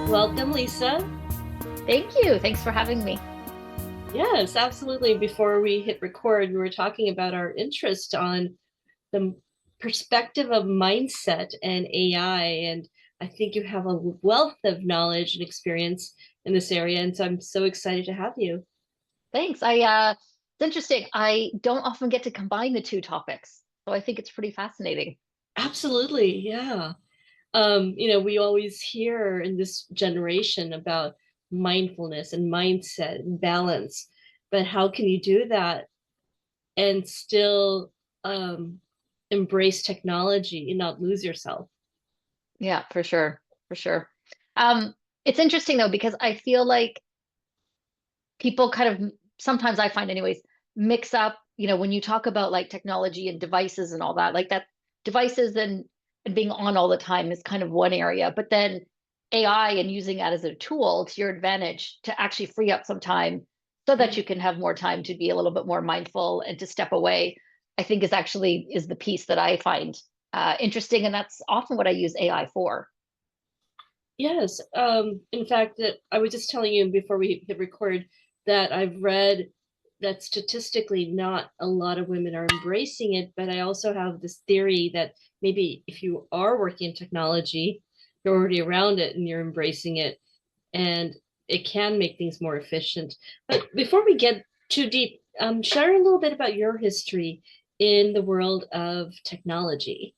Welcome, Lisa. Thank you. Thanks for having me. Yes, absolutely. Before we hit record, we were talking about our interest on the perspective of mindset and AI. And I think you have a wealth of knowledge and experience in this area. And so I'm so excited to have you. Thanks. It's interesting. I don't often get to combine the two topics, so I think it's pretty fascinating. Absolutely. Yeah. We always hear in this generation about mindfulness and mindset and balance, but how can you do that and still embrace technology and not lose yourself? Yeah, for sure. For sure. It's interesting though, because I feel like people kind of sometimes I find anyways, mix up, when you talk about like technology and devices and all that, like that devices and being on all the time is kind of one area, but then AI and using that as a tool to your advantage to actually free up some time so that you can have more time to be a little bit more mindful and to step away, I think is the piece that I find interesting. And that's often what I use AI for. Yes. In fact, that I was just telling you before we hit record that I've read that statistically not a lot of women are embracing it, but I also have this theory that maybe if you are working in technology, you're already around it and you're embracing it, and it can make things more efficient. But before we get too deep, share a little bit about your history in the world of technology.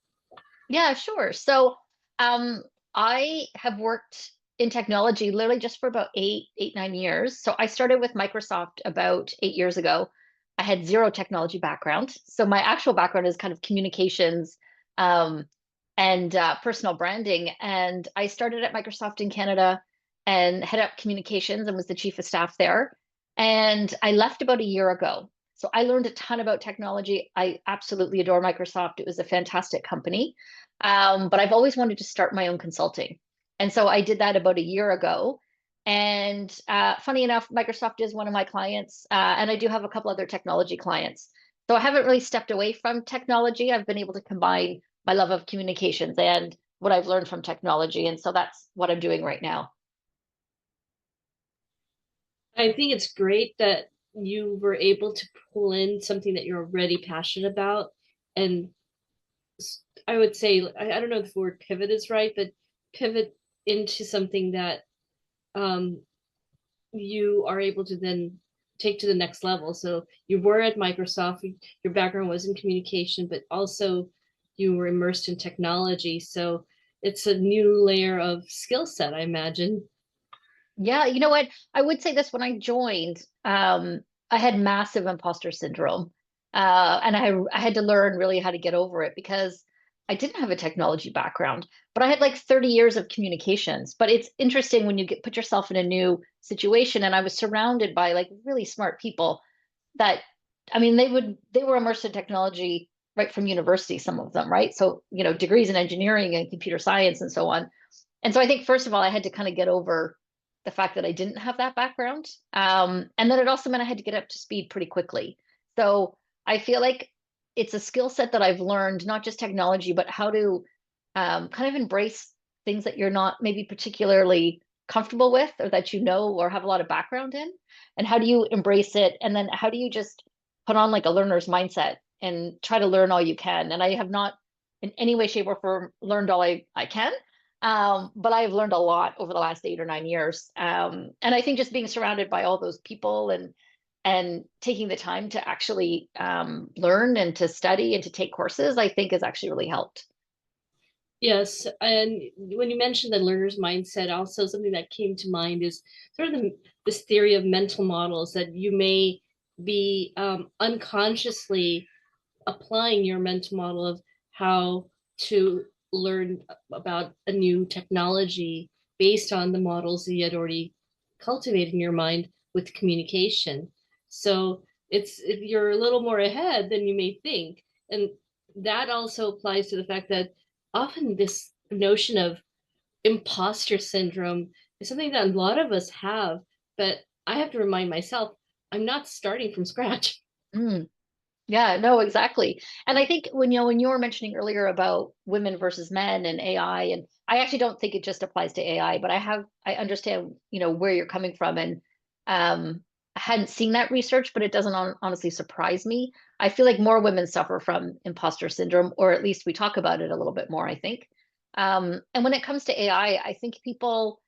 Yeah, sure. So, I have worked in technology literally just for about 9 years. So I started with Microsoft about 8 years ago. I had zero technology background. So my actual background is kind of communications, um, and personal branding. And I started at Microsoft in Canada and head up communications and was the chief of staff there. And I left about a year ago. So I learned a ton about technology. I absolutely adore Microsoft. It was a fantastic company. But I've always wanted to start my own consulting. And so I did that about a year ago. And funny enough, Microsoft is one of my clients, and I do have a couple other technology clients. So I haven't really stepped away from technology. I've been able to combine my love of communications and what I've learned from technology. And so that's what I'm doing right now. I think it's great that you were able to pull in something that you're already passionate about. And I would say, I don't know if the word pivot is right, but pivot into something that um, you are able to then take to the next level. So you were at Microsoft, your background was in communication, but also you were immersed in technology. So it's a new layer of skill set, I imagine. Yeah, you know what? I would say this when I joined, I had massive imposter syndrome. And I had to learn really how to get over it because I didn't have a technology background, but I had like 30 years of communications. But it's interesting when you put yourself in a new situation, and I was surrounded by like really smart people that, I mean, they were immersed in technology right from university, some of them, right? So, degrees in engineering and computer science and so on. And so I think first of all, I had to kind of get over the fact that I didn't have that background. And then it also meant I had to get up to speed pretty quickly. So I feel like it's a skill set that I've learned, not just technology, but how to kind of embrace things that you're not maybe particularly comfortable with or that you know or have a lot of background in. And how do you embrace it? And then how do you just put on like a learner's mindset and try to learn all you can? And I have not in any way, shape, or form learned all I can. But I've learned a lot over the last 8 or 9 years. And I think just being surrounded by all those people and taking the time to actually learn and to study and to take courses, I think has actually really helped. Yes, and when you mentioned the learner's mindset, also something that came to mind is sort of this theory of mental models that you may be unconsciously applying your mental model of how to learn about a new technology based on the models that you had already cultivated in your mind with communication. So it's if you're a little more ahead than you may think. And that also applies to the fact that often this notion of imposter syndrome is something that a lot of us have, but I have to remind myself I'm not starting from scratch. Mm. Yeah, no, exactly. And I think when when you were mentioning earlier about women versus men and AI, and I actually don't think it just applies to AI, but I understand, where you're coming from. And I hadn't seen that research, but it doesn't honestly surprise me. I feel like more women suffer from imposter syndrome, or at least we talk about it a little bit more, I think. And when it comes to AI, I think people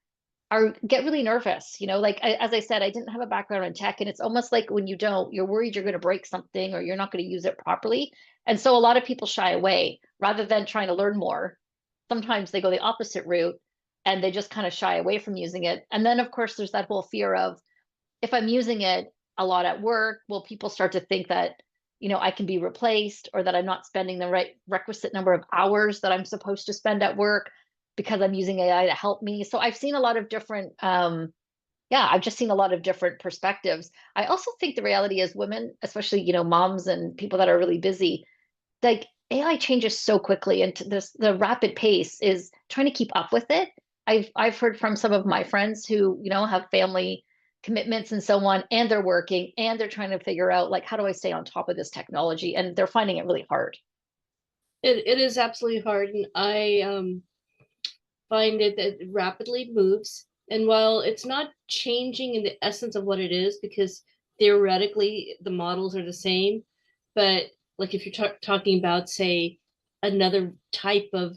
are get really nervous. Like as I said, I didn't have a background in tech, and it's almost like when you don't, you're worried you're going to break something or you're not going to use it properly. And so a lot of people shy away rather than trying to learn more. Sometimes they go the opposite route and they just kind of shy away from using it. And then of course there's that whole fear of, if I'm using it a lot at work, will people start to think that, I can be replaced, or that I'm not spending the right requisite number of hours that I'm supposed to spend at work because I'm using AI to help me. So I've seen a lot of different, yeah, I've just seen a lot of different perspectives. I also think the reality is women, especially, moms and people that are really busy, like AI changes so quickly, and this the rapid pace is trying to keep up with it. I've heard from some of my friends who, have family commitments and so on, and they're working and they're trying to figure out, like, how do I stay on top of this technology? And they're finding it really hard. It is absolutely hard, and I find it that it rapidly moves. And while it's not changing in the essence of what it is, because theoretically the models are the same, but like if you're talking about, say, another type of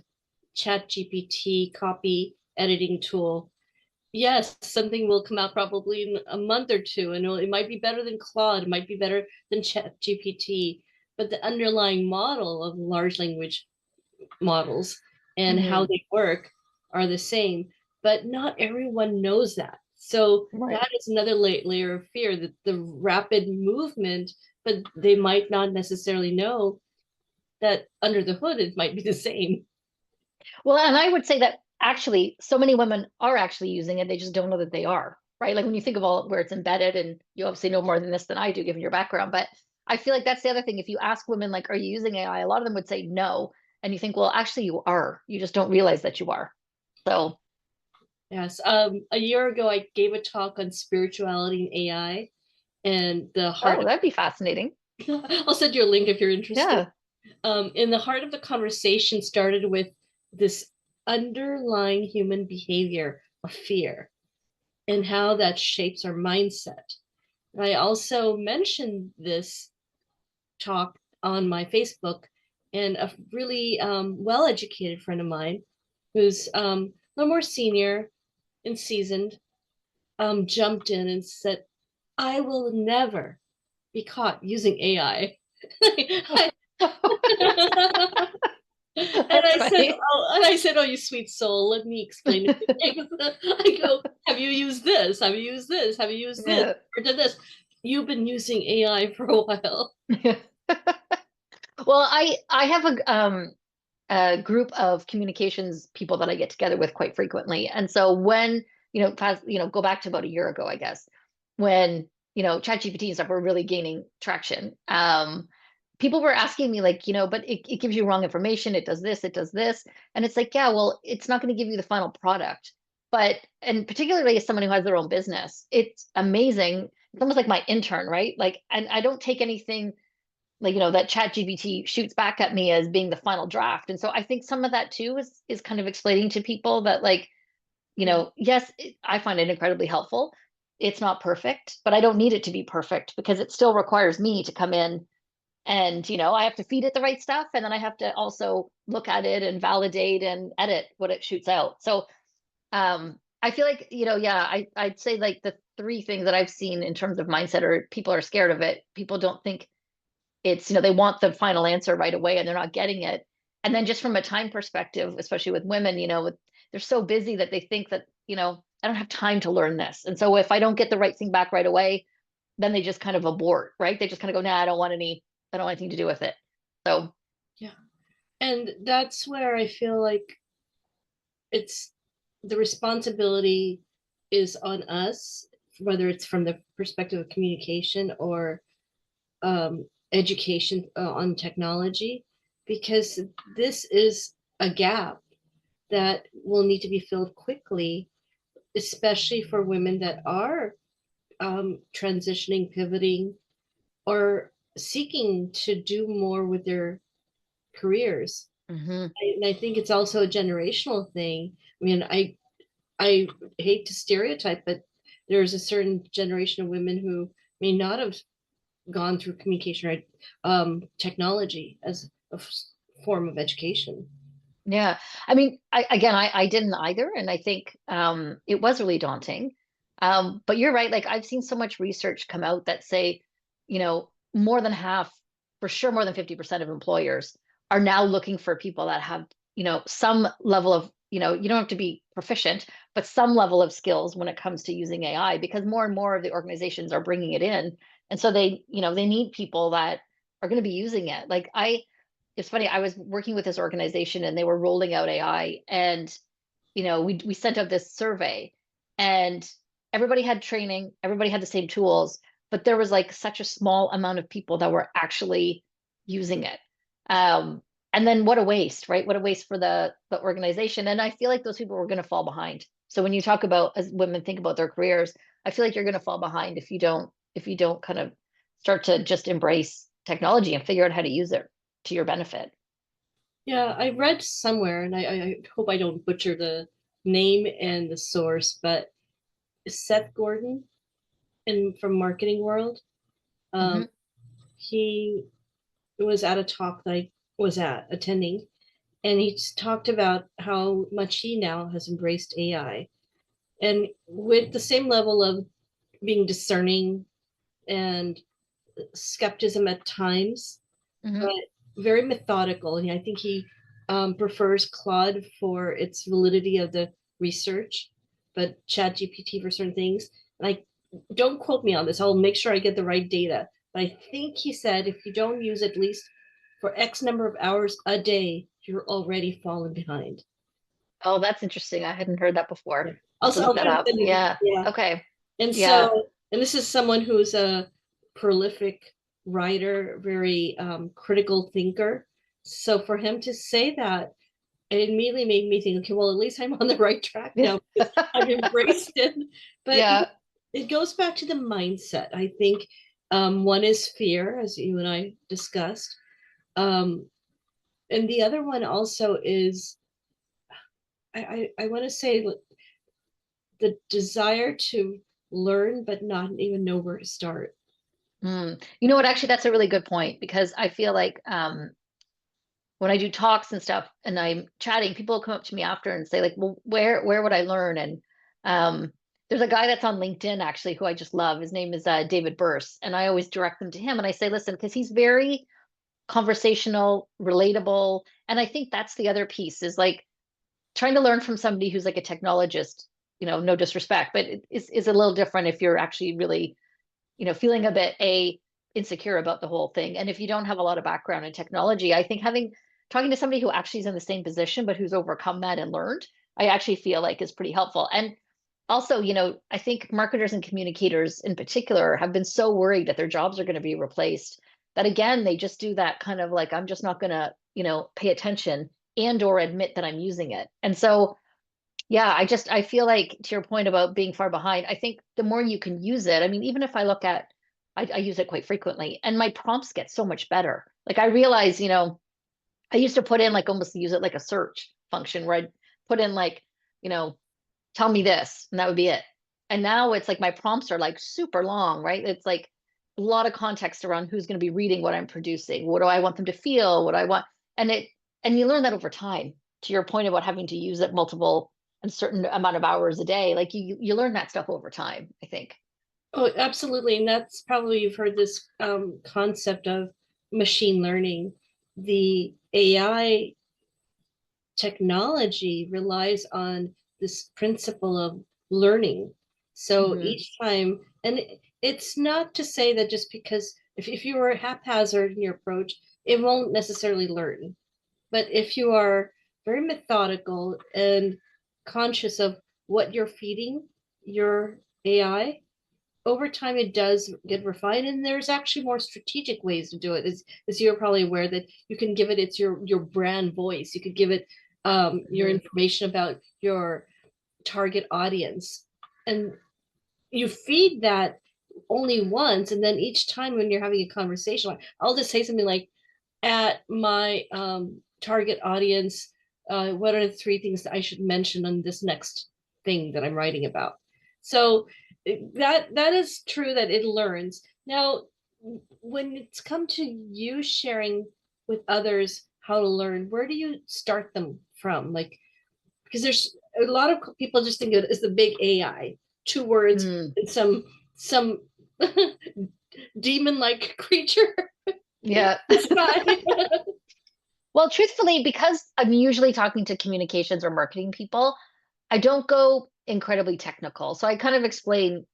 chat GPT copy editing tool, yes, something will come out probably in a month or two, and it might be better than Claude, it might be better than chat GPT, but the underlying model of large language models and how Hmm. they work are the same, but not everyone knows that. So Right. that is another layer of fear, that the rapid movement, but they might not necessarily know that under the hood it might be the same. Well, and I would say that actually so many women are actually using it. They just don't know that they are, right? Like when you think of all where it's embedded, and you obviously know more than this than I do, given your background. But I feel like that's the other thing. If you ask women, like, are you using AI? A lot of them would say no. And you think, well, actually you are. You just don't realize that you are. So, Yes. A year ago, I gave a talk on spirituality and AI and the heart oh, of, that'd be fascinating. I'll send you a link if you're interested. Yeah. In the heart of the conversation started with this underlying human behavior of fear and how that shapes our mindset. And I also mentioned this talk on my Facebook, and a really well educated friend of mine who's a little more senior and seasoned jumped in and said, I will never be caught using AI. And That's I said, funny. oh, you sweet soul, let me explain a few things. I go, have you used this? Have you used this? Have you used this? Yeah. Or did this? You've been using AI for a while. Well, I have a group of communications people that I get together with quite frequently. And so when, go back to about a year ago, I guess, when, ChatGPT and stuff were really gaining traction, people were asking me, like, but it gives you wrong information. It does this, it does this. And it's like, yeah, well, it's not going to give you the final product. But, and particularly as someone who has their own business, it's amazing. It's almost like my intern, right? Like, and I don't take anything like, that chat gpt shoots back at me as being the final draft. And so I think some of that too is kind of explaining to people that, like, Yeah. yes, I find it incredibly helpful. It's not perfect, but I don't need it to be perfect because it still requires me to come in and, I have to feed it the right stuff, and then I have to also look at it and validate and edit what it shoots out. So I feel like, yeah, I'd say like the three things that I've seen in terms of mindset are, people are scared of it. People don't think it's, they want the final answer right away and they're not getting it. And then just from a time perspective, especially with women, they're so busy that they think that, I don't have time to learn this. And so if I don't get the right thing back right away, then they just kind of abort, right? They just kind of go, nah, I don't want anything to do with it. So, Yeah. And that's where I feel like it's the responsibility is on us, whether it's from the perspective of communication or education on technology, because this is a gap that will need to be filled quickly, especially for women that are transitioning, pivoting, or seeking to do more with their careers. Hmm. And I think it's also a generational thing. I mean, I hate to stereotype, but there's a certain generation of women who may not have gone through communication or technology as a form of education. Yeah. I mean, I didn't either. And I think it was really daunting. But you're right. Like I've seen so much research come out that say, more than half, for sure, more than 50% of employers are now looking for people that have, some level of, you don't have to be proficient, but some level of skills when it comes to using AI, because more and more of the organizations are bringing it in. And so they need people that are going to be using it. Like it's funny, I was working with this organization and they were rolling out AI, and we sent out this survey, and everybody had training, everybody had the same tools, but there was like such a small amount of people that were actually using it. Um, and then what a waste, right? What a waste for the organization. And I feel like those people were going to fall behind. So when you talk about, as women think about their careers, I feel like you're going to fall behind if you don't kind of start to just embrace technology and figure out how to use it to your benefit. Yeah, I read somewhere, and I hope I don't butcher the name and the source, but Seth Gordon in from Marketing World, um, Hmm. he was at a talk that I was at attending, and he talked about how much he now has embraced AI, and with the same level of being discerning and skepticism at times, but Hmm. very methodical. And I think he prefers Claude for its validity of the research, but ChatGPT for certain things. And I don't quote me on this. I'll make sure I get the right data. But I think he said if you don't use at least for X number of hours a day, you're already falling behind. Oh, that's interesting. I hadn't heard that before. Yeah. I have to Also, look I'll that try to up. send you. Yeah. Yeah. Okay. And Yeah. so, and this is someone who's a prolific writer, very critical thinker. So for him to say that, it immediately made me think, okay, well, at least I'm on the right track Yeah. now because I've embraced it. But Yeah. it goes back to the mindset. I think one is fear, as you and I discussed. Um, and the other one also is, I want to say the desire to learn, but not even know where to start. You know what? Actually, that's a really good point because I feel like when I do talks and stuff and I'm chatting, people come up to me after and say like, "Well, where would I learn?" And um, there's a guy that's on LinkedIn actually who I just love. His name is David Burse, and I always direct them to him. And I say, "Listen," because he's very conversational, relatable, and I think that's the other piece is like trying to learn from somebody who's like a technologist, no disrespect, but it is a little different if you're actually really, feeling a bit insecure about the whole thing. And if you don't have a lot of background in technology, I think talking to somebody who actually is in the same position but who's overcome that and learned, I actually feel like is pretty helpful. And also, I think marketers and communicators in particular have been so worried that their jobs are going to be replaced that again, they just do that kind of like, I'm just not going to, pay attention and or admit that I'm using it. And so, yeah, I feel like to your point about being far behind, I think the more you can use it, I mean, even if I look at, I use it quite frequently and my prompts get so much better. Like I realize, I used to put in like almost use it like a search function where I'd put in like, you know, tell me this, and that would be it. And now it's like my prompts are like super long, right? It's like a lot of context around who's going to be reading what I'm producing. What do I want them to feel? What do I want? And and you learn that over time. To your point about having to use it multiple and certain amount of hours a day, like you learn that stuff over time, I think. Oh, absolutely. And that's probably you've heard this concept of machine learning. The AI technology relies on this principle of learning. So Hmm. each time, and it's not to say that just because if you are haphazard in your approach, it won't necessarily learn. But if you are very methodical and conscious of what you're feeding your AI, over time it does get refined, and there's actually more strategic ways to do it. As you're probably aware that you can give it your brand voice. You could give it your Hmm. information about your target audience, and you feed that only once, and then each time when you're having a conversation, like, I'll just say something like, at my target audience, what are the three things that I should mention on this next thing that I'm writing about? So that is true that it learns. Now, when it's come to you sharing with others how to learn, where do you start them from? Like, because there's a lot of people just think of it as the big AI, two words Mm, and some demon like creature in yeah. the sky. Well, truthfully, because I'm usually talking to communications or marketing people, I don't go incredibly technical. So I kind of explain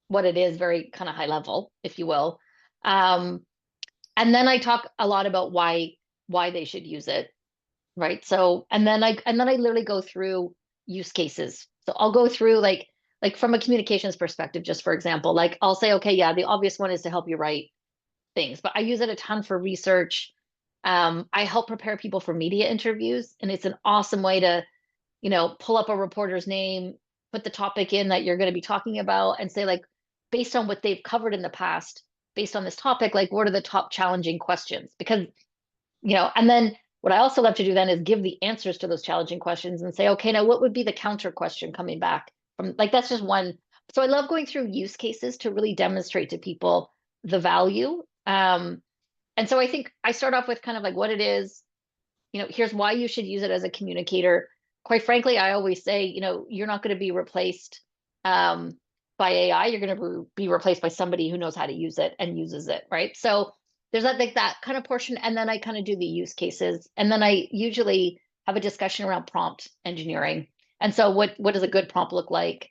what it is very kind of high level, if you will. Um, and then I talk a lot about why they should use it, right? So and then I literally go through use cases. So I'll go through like from a communications perspective, just for example, like I'll say, okay, yeah, the obvious one is to help you write things, but I use it a ton for research. I help prepare people for media interviews, and it's an awesome way to, pull up a reporter's name, put the topic in that you're going to be talking about, and say, like, based on what they've covered in the past, based on this topic, like, what are the top challenging questions? Because, and then what I also love to do then is give the answers to those challenging questions and say, okay, now what would be the counter question coming back from, like, that's just one. So I love going through use cases to really demonstrate to people the value. And so I think I start off with kind of like what it is, here's why you should use it as a communicator. Quite frankly, I always say, you're not going to be replaced um, by AI. You're going to be replaced by somebody who knows how to use it and uses it, right? So there's that like that kind of portion, and then I kind of do the use cases, and then I usually have a discussion around prompt engineering. And so, what does a good prompt look like?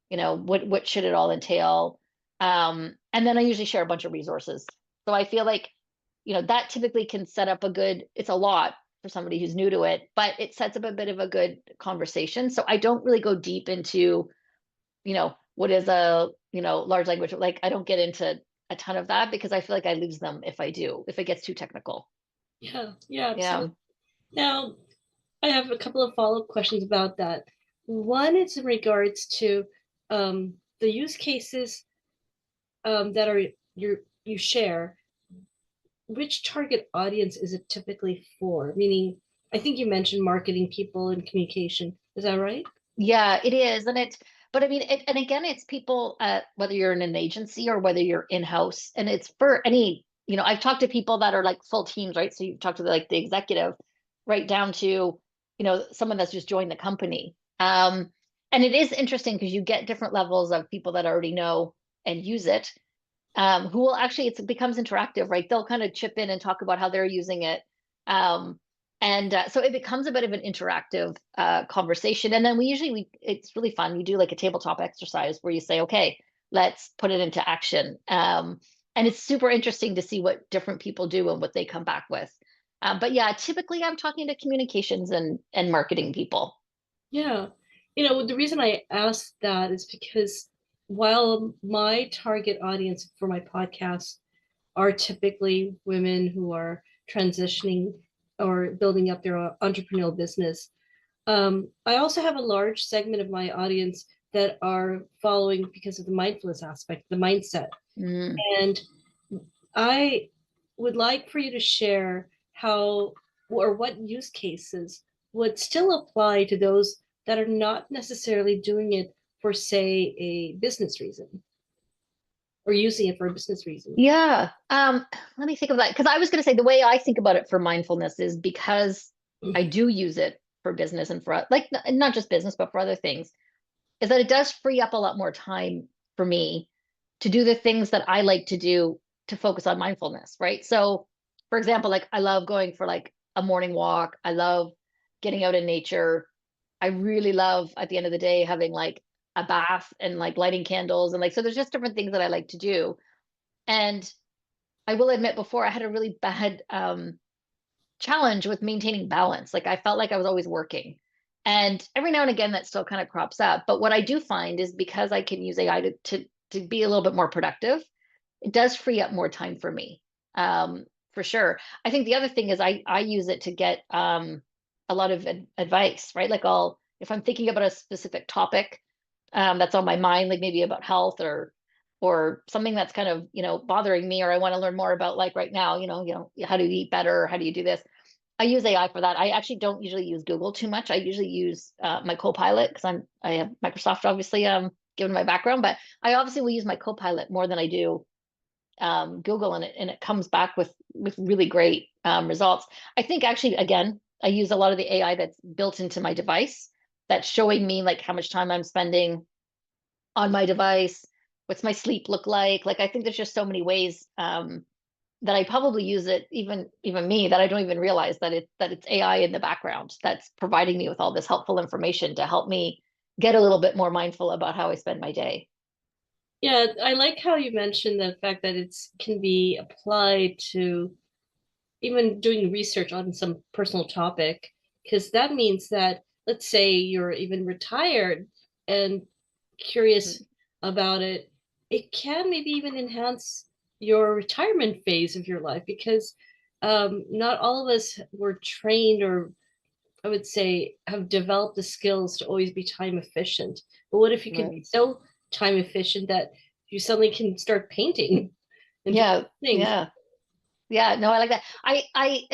What should it all entail? And then I usually share a bunch of resources. So I feel like that typically can set up it's a lot for somebody who's new to it, but it sets up a bit of a good conversation. So I don't really go deep into, what is a, large language. Like I don't get into a ton of that because I feel like I lose them if I do, if it gets too technical. Yeah, yeah, Yeah. absolutely. Now, I have a couple of follow-up questions about that. One is in regards to the use cases that are you share. Which target audience is it typically for? Meaning, I think you mentioned marketing people and communication. Is that right? Yeah, it is. But I mean, and again, it's people, whether you're in an agency or whether you're in-house, and it's for any, I've talked to people that are like full teams, right? So you talk to the executive, right down to, someone that's just joined the company. And it is interesting because you get different levels of people that already know and use it, who will actually, it becomes interactive, right? They'll kind of chip in and talk about how they're using it. Um, and so it becomes a bit of an interactive conversation. And then it's really fun. You do like a tabletop exercise where you say, okay, let's put it into action. And it's super interesting to see what different people do and what they come back with. But yeah, typically I'm talking to communications and marketing people. Yeah. The reason I asked that is because while my target audience for my podcast are typically women who are transitioning or building up their entrepreneurial business, I also have a large segment of my audience that are following because of the mindfulness aspect, the mindset. Mm. And I would like for you to share how or what use cases would still apply to those that are not necessarily doing it for, say, a business reason or using it for a business reason. Yeah. Let me think of that. Because I was going to say the way I think about it for mindfulness is because I do use it for business and for like not just business, but for other things, is that it does free up a lot more time for me to do the things that I like to do to focus on mindfulness, right? So, for example, like I love going for like a morning walk. I love getting out in nature. I really love at the end of the day having like a bath and like lighting candles and like so there's just different things that I like to do. And I will admit before I had a really bad challenge with maintaining balance. Like I felt like I was always working. And every now and again that still kind of crops up. But what I do find is because I can use AI to be a little bit more productive, it does free up more time for me. For sure. I think the other thing is I use it to get a lot of advice, right? Like if I'm thinking about a specific topic that's on my mind, like maybe about health or or something that's kind of, bothering me, or I want to learn more about, like right now, how do you eat better? How do you do this? I use AI for that. I actually don't usually use Google too much. I usually use my Copilot because I have Microsoft, obviously, given my background, but I obviously will use my Copilot more than I do Google, and it comes back with really great results. I think actually, again, I use a lot of the AI that's built into my device that's showing me like how much time I'm spending on my device, what's my sleep look like. Like I think there's just so many ways that I probably use it, even me, that I don't even realize that it's AI in the background that's providing me with all this helpful information to help me get a little bit more mindful about how I spend my day. Yeah, I like how you mentioned the fact that it's can be applied to even doing research on some personal topic, because that means that, let's say you're even retired and curious Mm. about it, it can maybe even enhance your retirement phase of your life, because not all of us were trained, or I would say have developed the skills to always be time efficient. But what if you could be Right. so time efficient that you suddenly can start painting and doing Yeah, things? yeah. Yeah, no, I like that.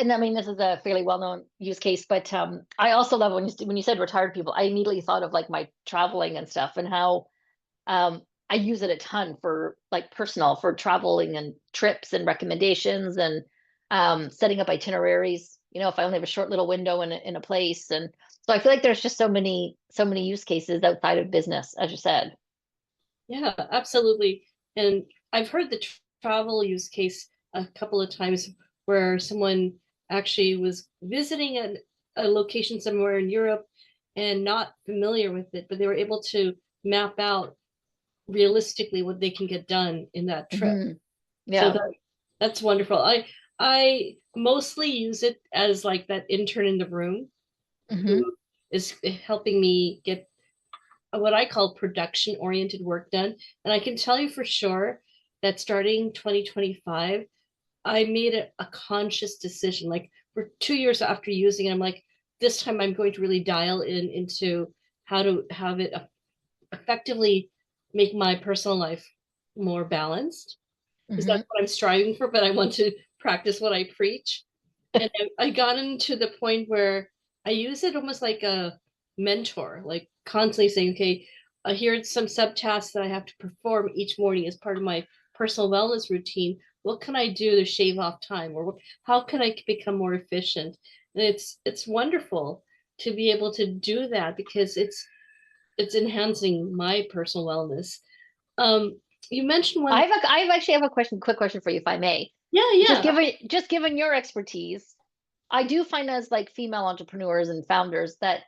And I mean, this is a fairly well-known use case, but I also love when you said retired people, I immediately thought of like my traveling and stuff, and how I use it a ton for like personal, for traveling and trips and recommendations, and setting up itineraries. If I only have a short little window in a place, and so I feel like there's just so many use cases outside of business, as you said. Yeah, absolutely. And I've heard the travel use case a couple of times where someone actually was visiting a location somewhere in Europe and not familiar with it, but they were able to map out realistically what they can get done in that trip. Hmm. So Yeah. that's wonderful. I mostly use it as like that intern in the room Hmm. who is helping me get what I call production oriented work done. And I can tell you for sure that starting 2025, I made a conscious decision. Like for 2 years after using it, I'm like, this time I'm going to really dial in into how to have it effectively make my personal life more balanced, because that's Hmm. what I'm striving for, but I want to practice what I preach. And I got into the point where I use it almost like a mentor, like constantly saying, okay, here's some subtasks that I have to perform each morning as part of my personal wellness routine. What can I do to shave off time, or how can I become more efficient? And it's wonderful to be able to do that, because it's enhancing my personal wellness. Um, you mentioned one. I actually have a quick question for you, if I may. Yeah, Just yeah. given your expertise, I do find as like female entrepreneurs and founders that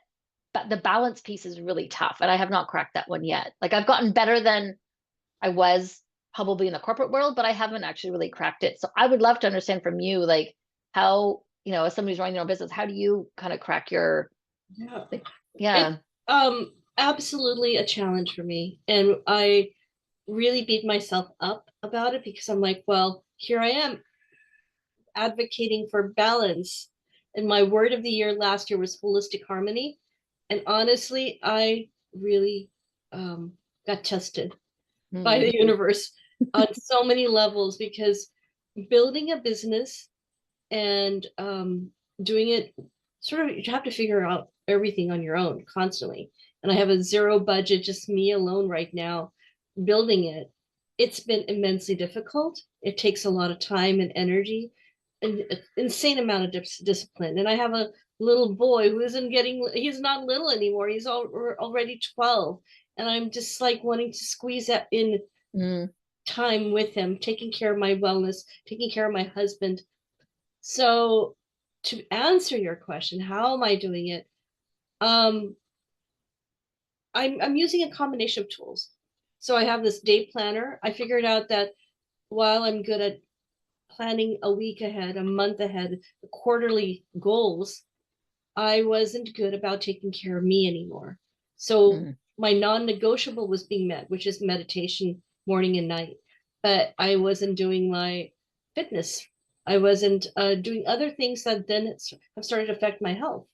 the balance piece is really tough, and I have not cracked that one yet. Like I've gotten better than I was probably in the corporate world, but I haven't actually really cracked it. So I would love to understand from you, like how, as somebody who's running their own business, how do you kind of crack your, Yeah. like, It yeah. absolutely a challenge for me. And I really beat myself up about it, because I'm like, well, here I am advocating for balance. And my word of the year last year was holistic harmony. And honestly, I really um, got tested by Hmm. the universe on so many levels, because building a business and doing it sort of, you have to figure out everything on your own constantly. And I have a zero budget, just me alone right now building it. It's been immensely difficult. It takes a lot of time and energy, and an insane amount of discipline. And I have a little boy who isn't getting, he's not little anymore. He's already 12. And I'm just like wanting to squeeze that in Mm. time with him, taking care of my wellness, taking care of my husband. So to answer your question, how am I doing it? Um, I'm using a combination of tools. So I have this day planner. I figured out that while I'm good at planning a week ahead, a month ahead, quarterly goals, I wasn't good about taking care of me anymore. So Mm. my non-negotiable was being met, which is meditation morning and night. But I wasn't doing my fitness. I wasn't doing other things that then have started to affect my health.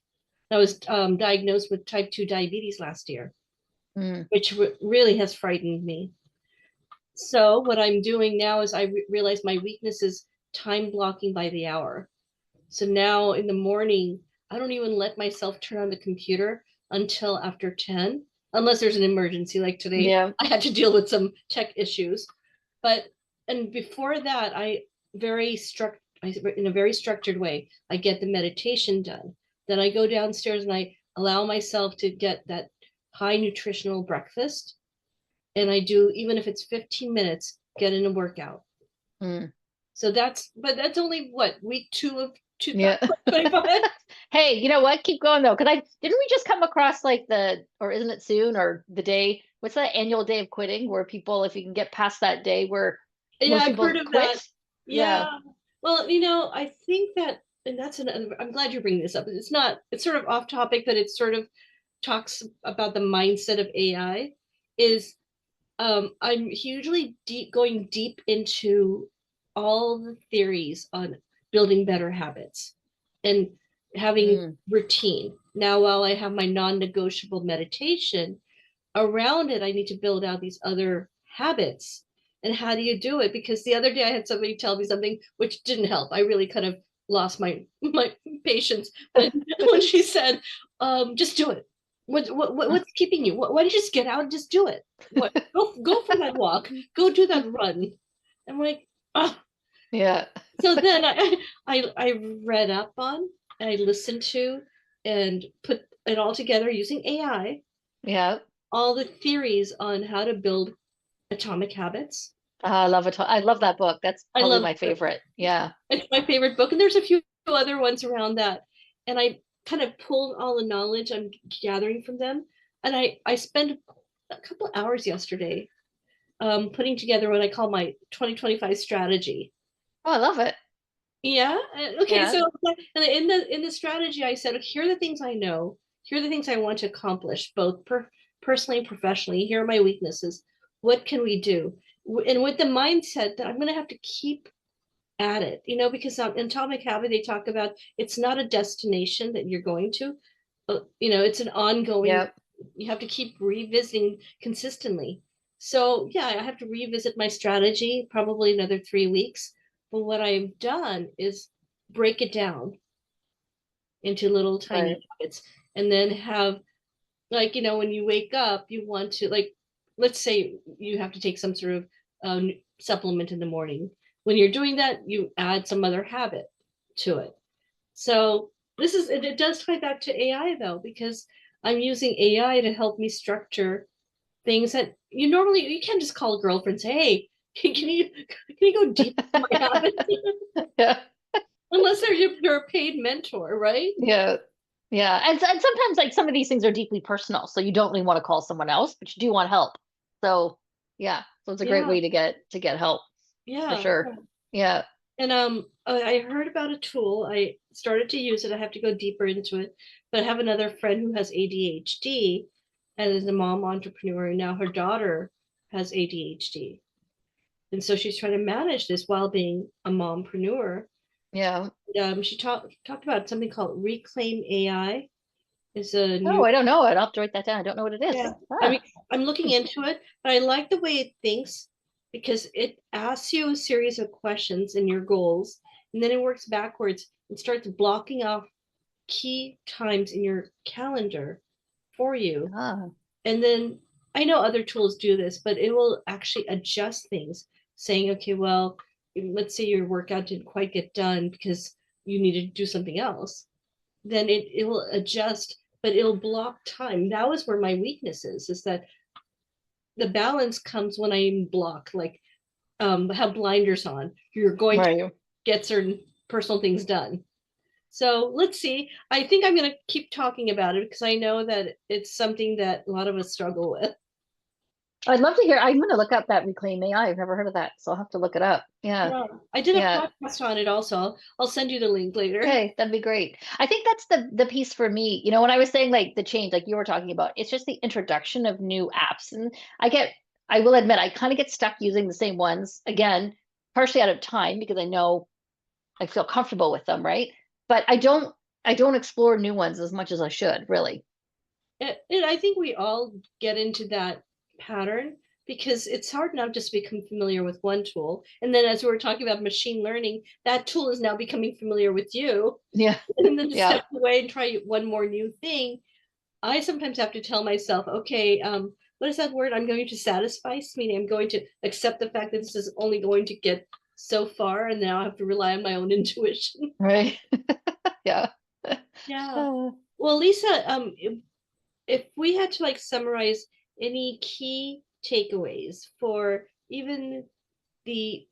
I was diagnosed with type 2 diabetes last year, Mm. which really has frightened me. So what I'm doing now is realize my weakness is time blocking by the hour. So now in the morning, I don't even let myself turn on the computer until after 10, unless there's an emergency. Like today, Yeah. I had to deal with some tech issues. But and before that, in a very structured way, I get the meditation done. Then I go downstairs and I allow myself to get that high nutritional breakfast. And I do, even if it's 15 minutes, get in a workout. Mm. So but that's only what, week 2 of Yeah. 2025? Hey, you know what? Keep going though, because I didn't we just come across like or isn't it soon or the day? What's that annual day of quitting where people, if you can get past that day where Yeah, most I've heard people of quit? that. Yeah. Yeah. Well, I think that, and that's another, I'm glad you're bringing this up. It's sort of off topic, but it sort of talks about the mindset of AI. Is I'm hugely going deep into all the theories on building better habits and having Mm. routine. Now, while I have my non-negotiable meditation, around it, I need to build out these other habits. And how do you do it? Because the other day I had somebody tell me something which didn't help. I really kind of lost my patience when she said, just do it. What's keeping you? Why don't you just get out and just do it? What go for that walk, go do that run. I'm like, oh. Yeah. So then I read up on, I listened to, and put it all together using AI, Yeah. all the theories on how to build atomic habits. I love it. I love that book. That's I probably love my it. favorite. Yeah. It's my favorite book, and there's a few other ones around that. And I kind of pulled all the knowledge I'm gathering from them, and I spent a couple of hours yesterday putting together what I call my 2025 strategy. Oh, I love it. Yeah. Okay. Yeah. So and in the strategy, I said, here are the things I know. Here are the things I want to accomplish, both personally and professionally. Here are my weaknesses. What can we do? And with the mindset that I'm going to have to keep at it, because in Atomic Habit they talk about it's not a destination that you're going to, but it's an ongoing. Yep. You have to keep revisiting consistently. So yeah, I have to revisit my strategy probably another 3 weeks. But what I've done is break it down into little tiny Right. habits, and then have, like, when you wake up, you want to, like, let's say you have to take some sort of supplement in the morning. When you're doing that, you add some other habit to it. So it does tie back to AI though, because I'm using AI to help me structure things that you can't just call a girlfriend and say, hey, can you go deep in my habits? Yeah. Unless you're a paid mentor, right? Yeah. Yeah. And sometimes like some of these things are deeply personal. So you don't really want to call someone else, but you do want help. So yeah. So it's a great Yeah, way to get help for yeah. sure. Yeah. And I heard about a tool. I started to use it. I have to go deeper into it. But I have another friend who has ADHD and is a mom entrepreneur, and now her daughter has ADHD. And so she's trying to manage this while being a mompreneur. Yeah. She talked about something called Reclaim AI. It's a Oh, new. I don't know it. I'll have to write that down. I don't know what it Yeah. is. I mean, Ah. I'm looking into it, but I like the way it thinks because it asks you a series of questions and your goals, and then it works backwards and starts blocking off key times in your calendar for you. Ah. And then I know other tools do this, but it will actually adjust things, saying, okay, well, let's say your workout didn't quite get done because you needed to do something else. Then it will adjust, but it'll block time. That was where my weakness is that the balance comes when I block, like, have blinders on. You're going to Right. get certain personal things done. So let's see. I think I'm going to keep talking about it because I know that it's something that a lot of us struggle with. I'd love to hear. I'm going to look up that Reclaim AI. I've never heard of that, so I'll have to look it up. Yeah. Yeah, I did a Yeah. podcast on it also. I'll send you the link later. Okay, that'd be great. I think that's the piece for me. You know, when I was saying like the change, like you were talking about, it's just the introduction of new apps. And I will admit, I kind of get stuck using the same ones again, partially out of time because I know I feel comfortable with them, right? But I don't explore new ones as much as I should, really. And I think we all get into that pattern because it's hard now just to become familiar with one tool. And then as we were talking about machine learning, that tool is now becoming familiar with you. Yeah. And then to Yeah. step away and try one more new thing, I sometimes have to tell myself, okay, what is that word? I'm going to satisfy, meaning I'm going to accept the fact that this is only going to get so far, and now I have to rely on my own intuition. Right. Yeah. Yeah. Uh, Well, Lisa, if we had to like summarize any key takeaways for even the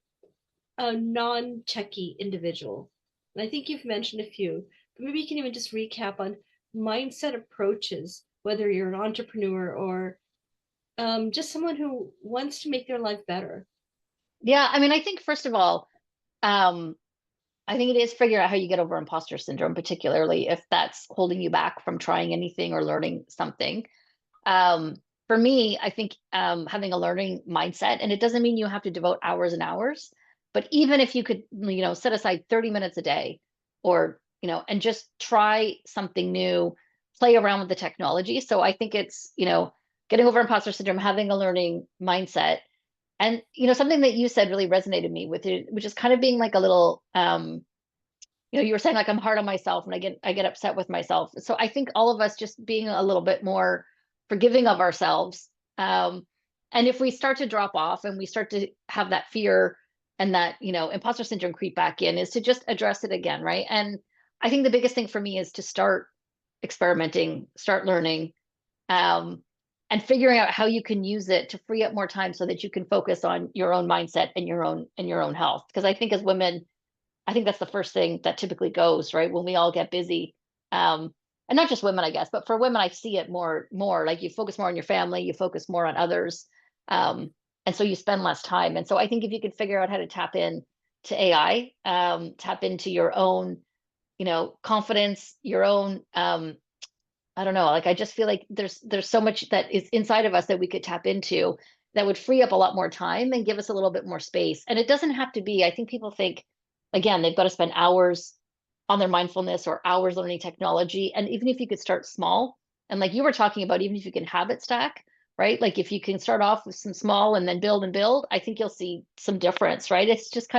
non-techie individual, and I think you've mentioned a few, but maybe you can even just recap on mindset approaches, whether you're an entrepreneur or just someone who wants to make their life better. yeah. I mean, I think first of all, um, I think it is figure out how you get over imposter syndrome, particularly if that's holding you back from trying anything or learning something. Um, for me, I think having a learning mindset, and it doesn't mean you have to devote hours and hours, but even if you could, set aside 30 minutes a day or, and just try something new, play around with the technology. So I think it's, getting over imposter syndrome, having a learning mindset. And, something that you said really resonated me with it, which is kind of being like a little, you were saying like I'm hard on myself and I get upset with myself. So I think all of us just being a little bit more forgiving of ourselves. And if we start to drop off and we start to have that fear and that, imposter syndrome creep back in, is to just address it again, right? And I think the biggest thing for me is to start experimenting, start learning, um, and figuring out how you can use it to free up more time so that you can focus on your own mindset and your own health. Because I think as women, I think that's the first thing that typically goes, right? When we all get busy. And not just women, I guess, but for women, I see it more like you focus more on your family, you focus more on others. Um, and so you spend less time. And so I think if you could figure out how to tap in to AI, tap into your own, confidence, your own, I don't know, like I just feel like there's so much that is inside of us that we could tap into that would free up a lot more time and give us a little bit more space. And it doesn't have to be, I think people think, again, they've got to spend hours on their mindfulness or hours learning technology. And even if you could start small, and like you were talking about, even if you can habit stack, right? Like if you can start off with some small and then build and build, I think you'll see some difference, right? It's just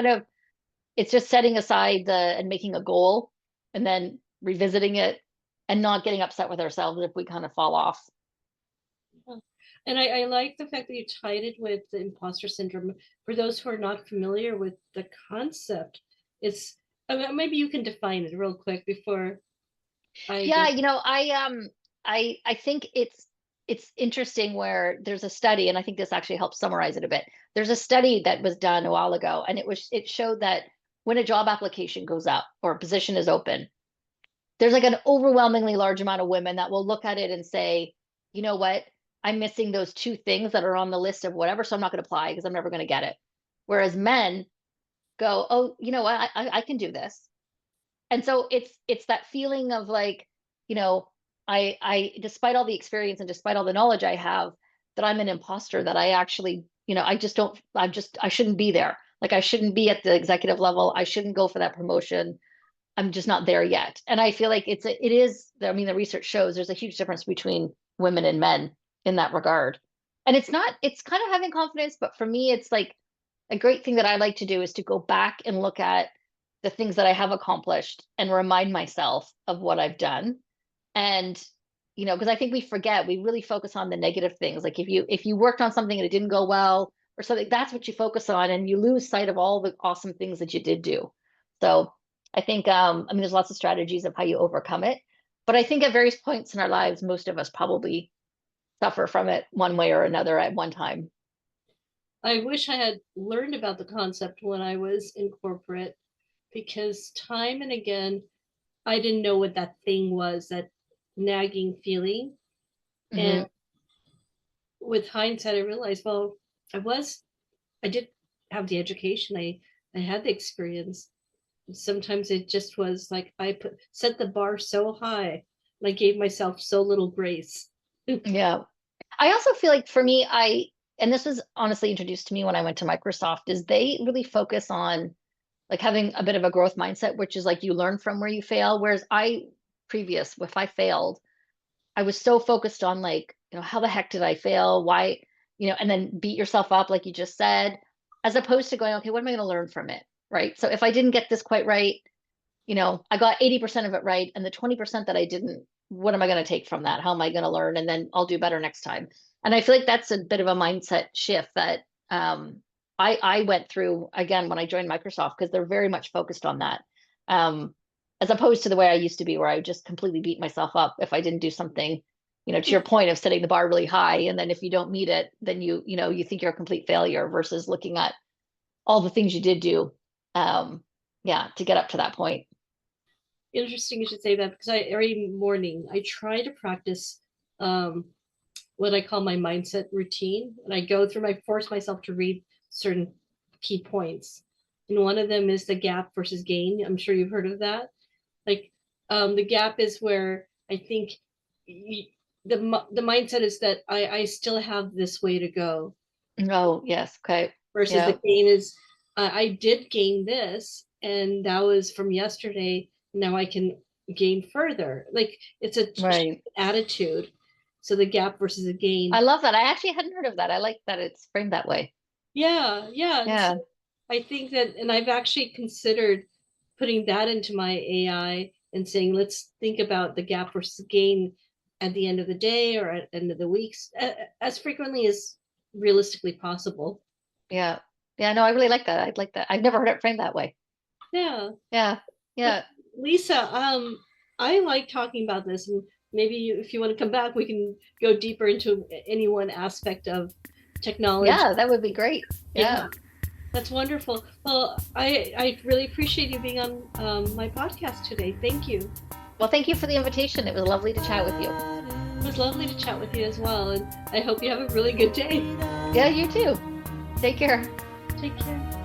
setting aside and making a goal and then revisiting it and not getting upset with ourselves if we kind of fall off. And I like the fact that you tied it with the imposter syndrome. For those who are not familiar with the concept, it's maybe you can define it real quick before I Yeah, go. I think it's interesting where there's a study, and I think this actually helps summarize it a bit. There's a study that was done a while ago, and it showed that when a job application goes up or a position is open, there's like an overwhelmingly large amount of women that will look at it and say, you know what, I'm missing those two things that are on the list of whatever, so I'm not going to apply because I'm never going to get it. Whereas men go, oh, you know what, I can do this. And so it's that feeling of like, you know, I despite all the experience and despite all the knowledge I have, that I'm an imposter, that I actually, I just don't, I shouldn't be there. Like I shouldn't be at the executive level. I shouldn't go for that promotion. I'm just not there yet. And I feel like it is, I mean, the research shows there's a huge difference between women and men in that regard. And it's kind of having confidence, but for me, it's like a great thing that I like to do is to go back and look at the things that I have accomplished and remind myself of what I've done. And, because I think we forget, we really focus on the negative things. Like if you worked on something and it didn't go well or something, that's what you focus on and you lose sight of all the awesome things that you did do. So I think, I mean, there's lots of strategies of how you overcome it. But I think at various points in our lives, most of us probably suffer from it one way or another at one time. I wish I had learned about the concept when I was in corporate, because time and again I didn't know what that thing was, that nagging feeling. And Hmm. with hindsight, I realized, well, I did have the education, I had the experience. Sometimes it just was like set the bar so high, and I gave myself so little grace. Yeah. I also feel like for me, and this was honestly introduced to me when I went to Microsoft, is they really focus on like having a bit of a growth mindset, which is like you learn from where you fail. Whereas if I failed, I was so focused on like, how the heck did I fail? Why, and then beat yourself up, like you just said, as opposed to going, okay, what am I going to learn from it? Right. So if I didn't get this quite right, I got 80% of it right. And the 20% that I didn't, what am I going to take from that? How am I going to learn? And then I'll do better next time. And I feel like that's a bit of a mindset shift that I went through again when I joined Microsoft, because they're very much focused on that. As opposed to the way I used to be, where I would just completely beat myself up if I didn't do something, to your point of setting the bar really high. And then if you don't meet it, then you think you're a complete failure, versus looking at all the things you did do, to get up to that point. Interesting you should say that, because every morning I try to practice what I call my mindset routine. And I force myself to read certain key points. And one of them is the gap versus gain. I'm sure you've heard of that. Like the gap is where I think the mindset is that I still have this way to go. Oh, yes. Okay. Versus Yeah. the gain is I did gain this, and that was from yesterday. Now I can gain further. Like it's a Right. attitude. So the gap versus the gain. I love that. I actually hadn't heard of that. I like that it's framed that way. Yeah. Yeah. So I think that, and I've actually considered putting that into my AI and saying, let's think about the gap versus gain at the end of the day or at the end of the weeks, as frequently as realistically possible. Yeah. Yeah. No, I really like that. I'd like that. I've never heard it framed that way. Yeah. Yeah. Yeah. Lisa, I like talking about this, and maybe if you want to come back, we can go deeper into any one aspect of technology. Yeah, that would be great. Yeah. That's wonderful. Well, I really appreciate you being on my podcast today. Thank you. Well, thank you for the invitation. It was lovely to chat with you. It was lovely to chat with you as well, and I hope you have a really good day. Yeah, you too. Take care. Take care.